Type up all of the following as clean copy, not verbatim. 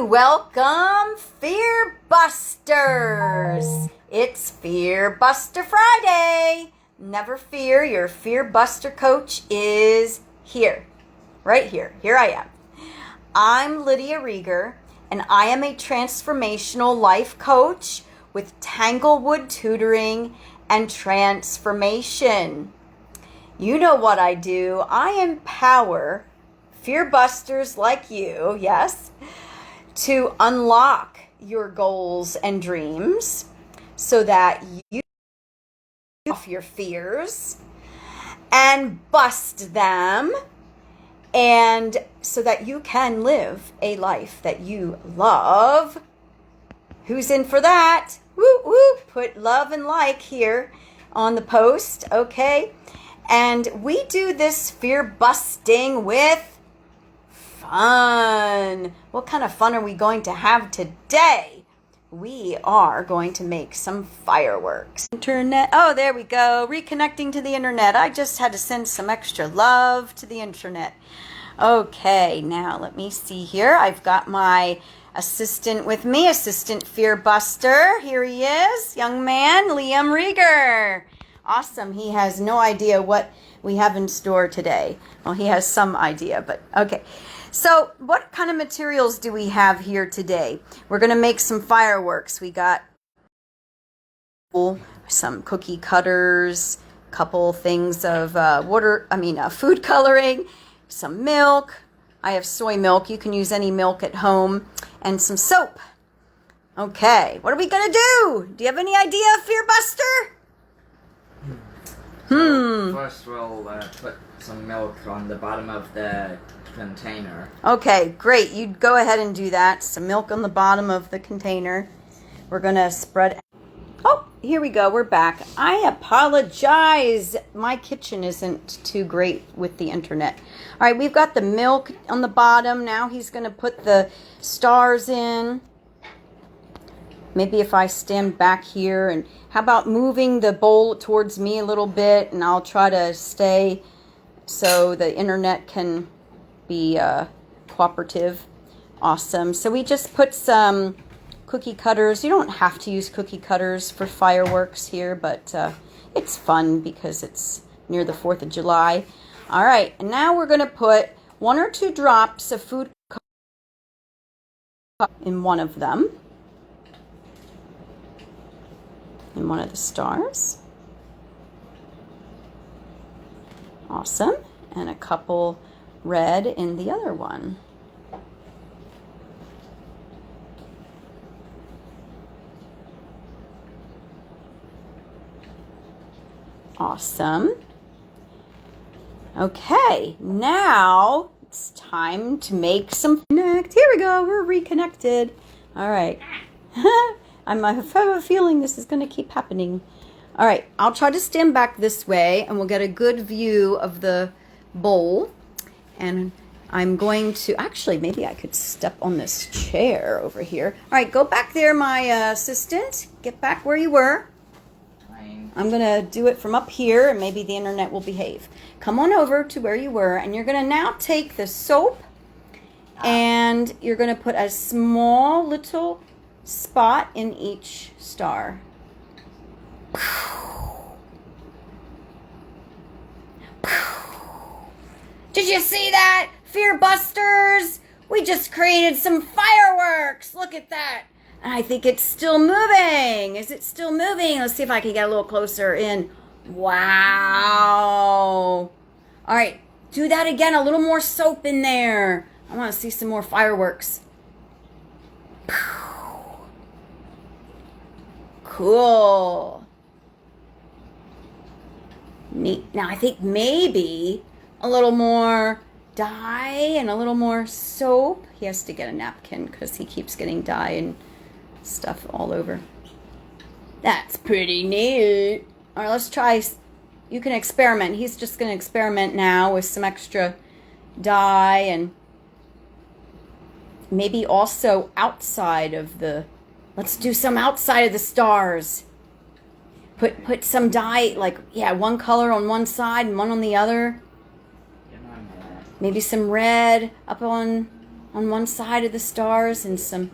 Welcome, Fear Busters. It's Fear Buster Friday. Never fear, your Fear Buster coach is here. Right here. Here I am. I'm Lydia Rieger, and I am a transformational life coach with Tanglewood Tutoring and Transformation. You know what I do. I empower Fear Busters like you, yes, to unlock your goals and dreams so that you off your fears and bust them, and so that you can live a life that you love. Who's in for that? Woo woo! Put love and like here on the post, okay? And we do this fear busting with fun. What kind of fun are we going to have today? We are going to make some fireworks. Internet. Oh, there we go. Reconnecting to the internet. I just had to send some extra love to the internet. Okay, now let me see here. I've got my assistant with me, Assistant Fear Buster. Here he is, young man, Liam Rieger. Awesome. He has no idea what we have in store today. Well, he has some idea, but okay. So what kind of materials do we have here today? We're going to make some fireworks. We got some cookie cutters, a couple things of food coloring, some milk. I have soy milk. You can use any milk at home, and some soap. Okay, what are we going to do? Do you have any idea, Fear Buster? First we'll put some milk on the bottom of the container. Okay, great. You go ahead and do that. Some milk on the bottom of the container. We're going to spread. Oh, here we go. We're back. I apologize. My kitchen isn't too great with the internet. All right, we've got the milk on the bottom. Now he's going to put the stars in. Maybe if I stand back here, and how about moving the bowl towards me a little bit, and I'll try to stay so the internet can be cooperative. Awesome. So we just put some cookie cutters. You don't have to use cookie cutters for fireworks here, but it's fun because it's near the 4th of July. All right, and now we're going to put 1 or 2 drops of food in one of them. In one of the stars. Awesome. And a couple red in the other one. Awesome. Okay, now it's time to make some connect. Here we go, we're reconnected. All right. I have a feeling this is going to keep happening. All right, I'll try to stand back this way, and we'll get a good view of the bowl. And I'm going to, actually, maybe I could step on this chair over here. All right, go back there, my assistant. Get back where you were. I'm going to do it from up here, and maybe the internet will behave. Come on over to where you were, and you're going to now take the soap, and you're going to put a small little spot in each star. Did you see that? Fear Busters! We just created some fireworks! Look at that! And I think it's still moving. Is it still moving? Let's see if I can get a little closer in. Wow! Alright, do that again. A little more soap in there. I want to see some more fireworks. Cool. Neat. Now I think maybe a little more dye and a little more soap. He has to get a napkin because he keeps getting dye and stuff all over. That's pretty neat. All right, let's try. You can experiment. He's just going to experiment now with some extra dye, and maybe also outside of the. Let's do some outside of the stars. Put some dye, like, one color on one side and one on the other. Maybe some red up on on one side of the stars and some.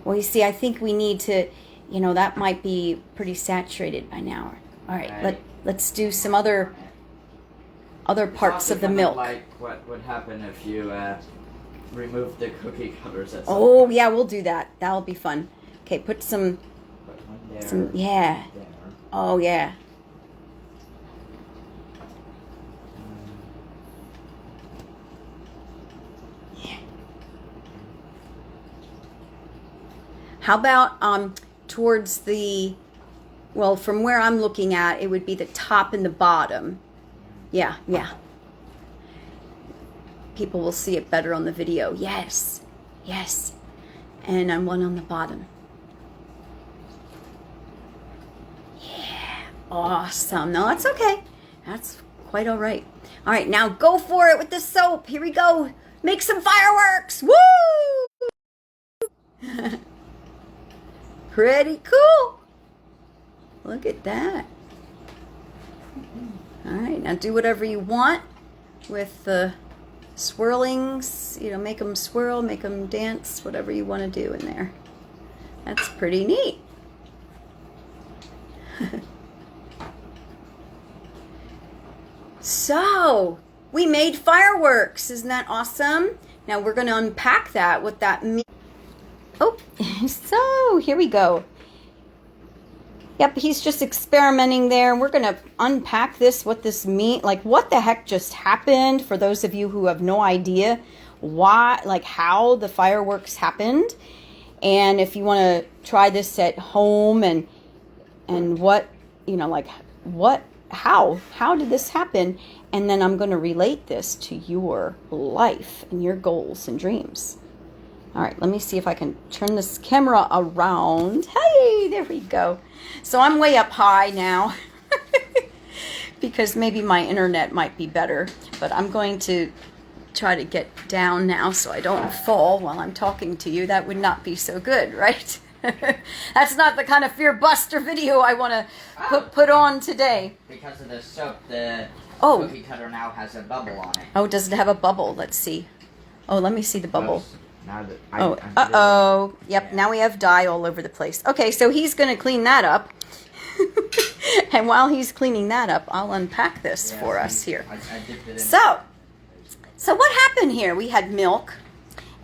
Well, you see, I think we need to, that might be pretty saturated by now. All right, let's do some other parts of the milk. Like what would happen if you remove the cookie cutters at some Oh, point. yeah, we'll do that. That'll be fun. Okay, put some, Put one there, yeah. there. Oh, yeah. How about towards the, well, from where I'm looking at, it would be the top and the bottom. Yeah. People will see it better on the video. Yes. And I'm one on the bottom. Yeah. Awesome. No, that's okay. That's quite all right. All right, now go for it with the soap. Here we go. Make some fireworks. Woo! Pretty cool. Look at that. All right, now do whatever you want with the swirlings. Make them swirl, make them dance, whatever you want to do in there. That's pretty neat. So, we made fireworks. Isn't that awesome? Now we're going to unpack that, what that means. Oh, so here we go. Yep, he's just experimenting there. We're going to unpack this, what this means. Like, what the heck just happened for those of you who have no idea why, like how the fireworks happened. And if you want to try this at home and what, how did this happen? And then I'm going to relate this to your life and your goals and dreams. All right, let me see if I can turn this camera around. Hey, there we go. So I'm way up high now because maybe my internet might be better, but I'm going to try to get down now so I don't fall while I'm talking to you. That would not be so good, right? That's not the kind of Fear Buster video I want to put on today. Because of the soap, the cookie cutter now has a bubble on it. Oh, does it have a bubble? Let's see. Oh, let me see the bubble. Now that uh-oh. Yep, yeah. Now we have dye all over the place. Okay, so he's going to clean that up. And while he's cleaning that up, I'll unpack this for us here. I dipped it in. So what happened here? We had milk,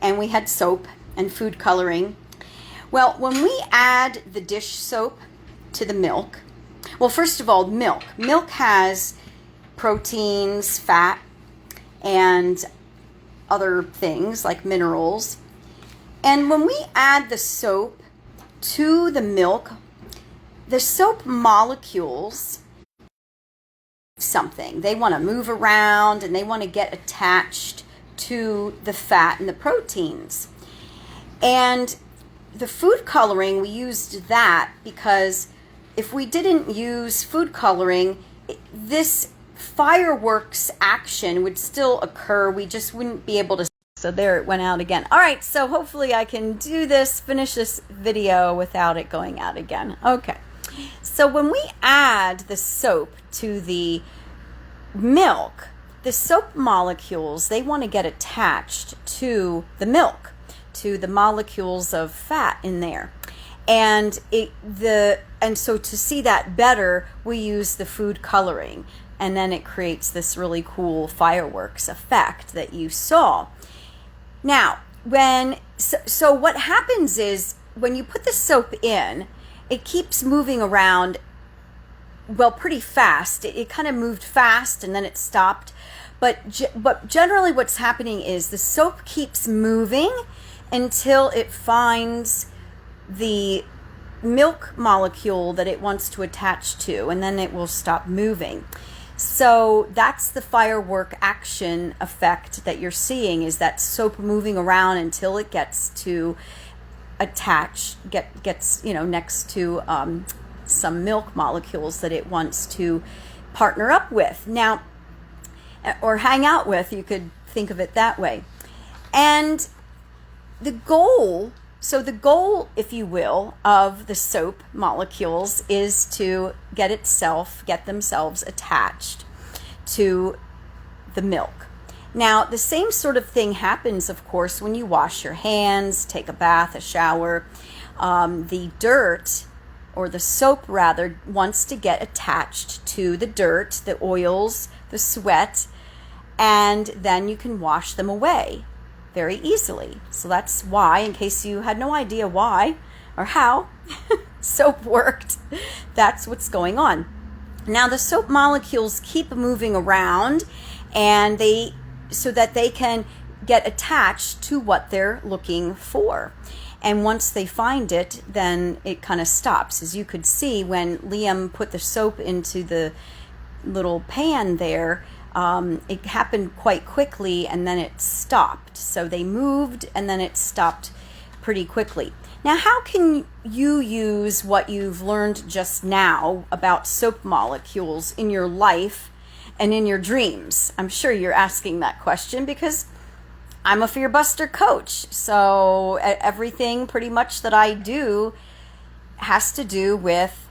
and we had soap and food coloring. Well, when we add the dish soap to the milk, well, first of all, milk. Milk has proteins, fat, and other things like minerals. And when we add the soap to the milk, the soap molecules something. They want to move around and they want to get attached to the fat and the proteins. And the food coloring, we used that because if we didn't use food coloring, this fireworks action would still occur. We just wouldn't be able to. So there it went out again. All right, so hopefully I can do this, finish this video without it going out again. Okay, so when we add the soap to the milk, the soap molecules, they want to get attached to the milk, to the molecules of fat in there. And so to see that better, we use the food coloring. And then it creates this really cool fireworks effect that you saw. Now, so what happens is when you put the soap in, it keeps moving around, well, pretty fast. It kind of moved fast and then it stopped. But generally what's happening is the soap keeps moving until it finds the milk molecule that it wants to attach to, and then it will stop moving. So that's the firework action effect that you're seeing, is that soap moving around until it gets to attach, gets next to some milk molecules that it wants to partner up with. Now, or hang out with, you could think of it that way. And the goal, if you will, of the soap molecules is to get themselves attached to the milk. Now, the same sort of thing happens, of course, when you wash your hands, take a bath, a shower. The dirt, or the soap rather, wants to get attached to the dirt, the oils, the sweat, and then you can wash them away very easily. So that's why, in case you had no idea why or how soap worked, that's what's going on. Now, the soap molecules keep moving around, and so that they can get attached to what they're looking for. And once they find it, then it kind of stops. As you could see, when Liam put the soap into the little pan there, it happened quite quickly, and then it stopped. So they moved, and then it stopped pretty quickly. Now, how can you use what you've learned just now about soap molecules in your life and in your dreams? I'm sure you're asking that question because I'm a Fear Buster coach. So everything pretty much that I do has to do with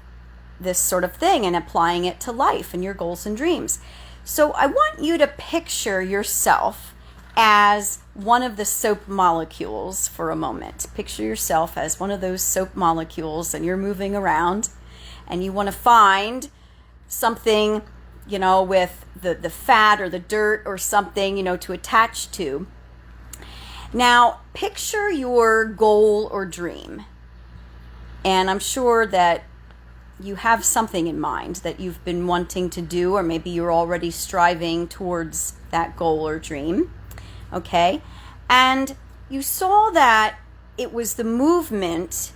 this sort of thing and applying it to life and your goals and dreams. So I want you to picture yourself as one of the soap molecules for a moment. Picture yourself as one of those soap molecules, and you're moving around and you want to find something, with the fat or the dirt or something, to attach to. Now, picture your goal or dream. And I'm sure that you have something in mind that you've been wanting to do, or maybe you're already striving towards that goal or dream. Okay? And you saw that it was the movement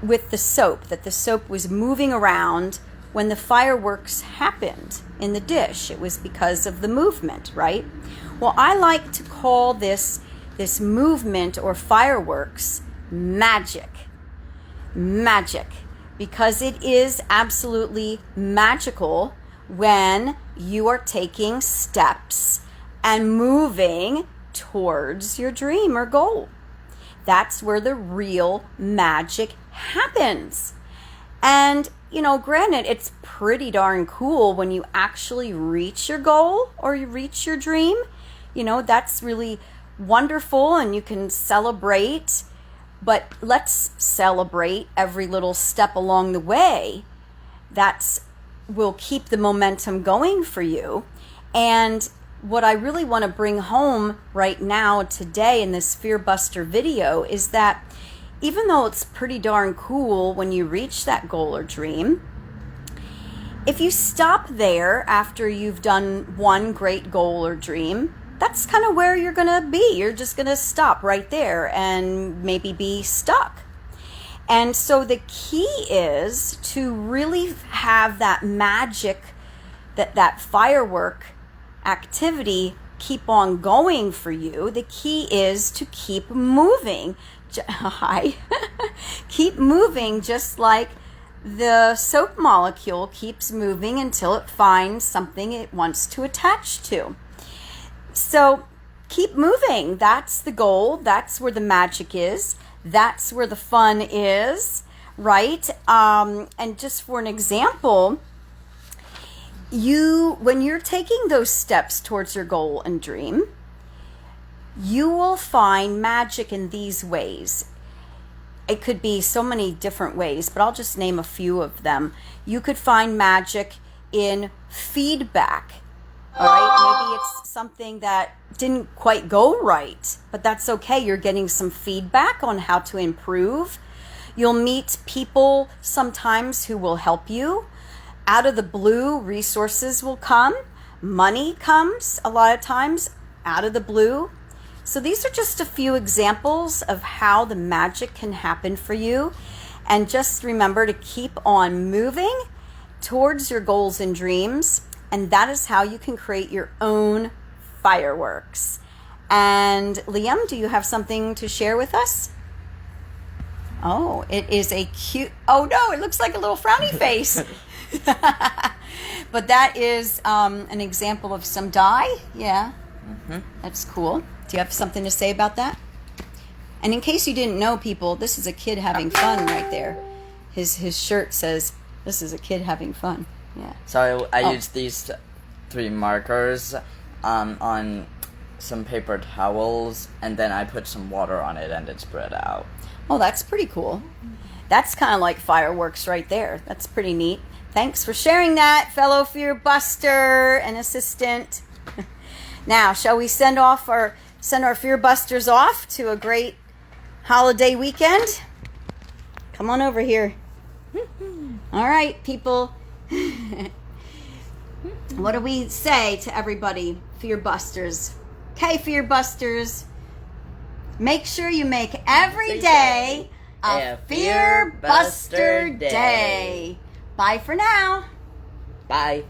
with the soap, that the soap was moving around when the fireworks happened in the dish. It was because of the movement, right? Well, I like to call this movement or fireworks magic. Magic. Because it is absolutely magical when you are taking steps and moving towards your dream or goal. That's where the real magic happens. And, granted, it's pretty darn cool when you actually reach your goal or you reach your dream. That's really wonderful, and you can celebrate. But let's celebrate every little step along the way. Will keep the momentum going for you. And what I really want to bring home right now today in this Fear Buster video is that even though it's pretty darn cool when you reach that goal or dream, if you stop there after you've done one great goal or dream, that's kind of where you're going to be. You're just going to stop right there and maybe be stuck. And so the key is to really have that magic, that firework activity keep on going for you. The key is to keep moving. Keep moving, just like the soap molecule keeps moving until it finds something it wants to attach to. So keep moving. That's the goal. That's where the magic is. That's where the fun is, right? And just for an example, when you're taking those steps towards your goal and dream, you will find magic in these ways. It could be so many different ways, but I'll just name a few of them. You could find magic in feedback. All right, maybe it's something that didn't quite go right, but that's okay. You're getting some feedback on how to improve. You'll meet people sometimes who will help you. Out of the blue, resources will come. Money comes a lot of times out of the blue. So these are just a few examples of how the magic can happen for you. And just remember to keep on moving towards your goals and dreams. And that is how you can create your own fireworks. And Liam, do you have something to share with us? Oh, it is a cute, oh no, it looks like a little frowny face. But that is an example of some dye. Yeah, That's cool. Do you have something to say about that? And in case you didn't know, people, this is a kid having fun right there. His shirt says, "This is a kid having fun." Yeah. So I used these 3 markers on some paper towels, and then I put some water on it, and it spread out. Oh, that's pretty cool. That's kind of like fireworks right there. That's pretty neat. Thanks for sharing that, fellow Fear Buster and assistant. Now, shall we send our Fear Busters off to a great holiday weekend? Come on over here. All right, people. What do we say to everybody, Fear Busters? Okay, Fear Busters. Make sure you make every day a Fear Buster Day. Bye for now. Bye.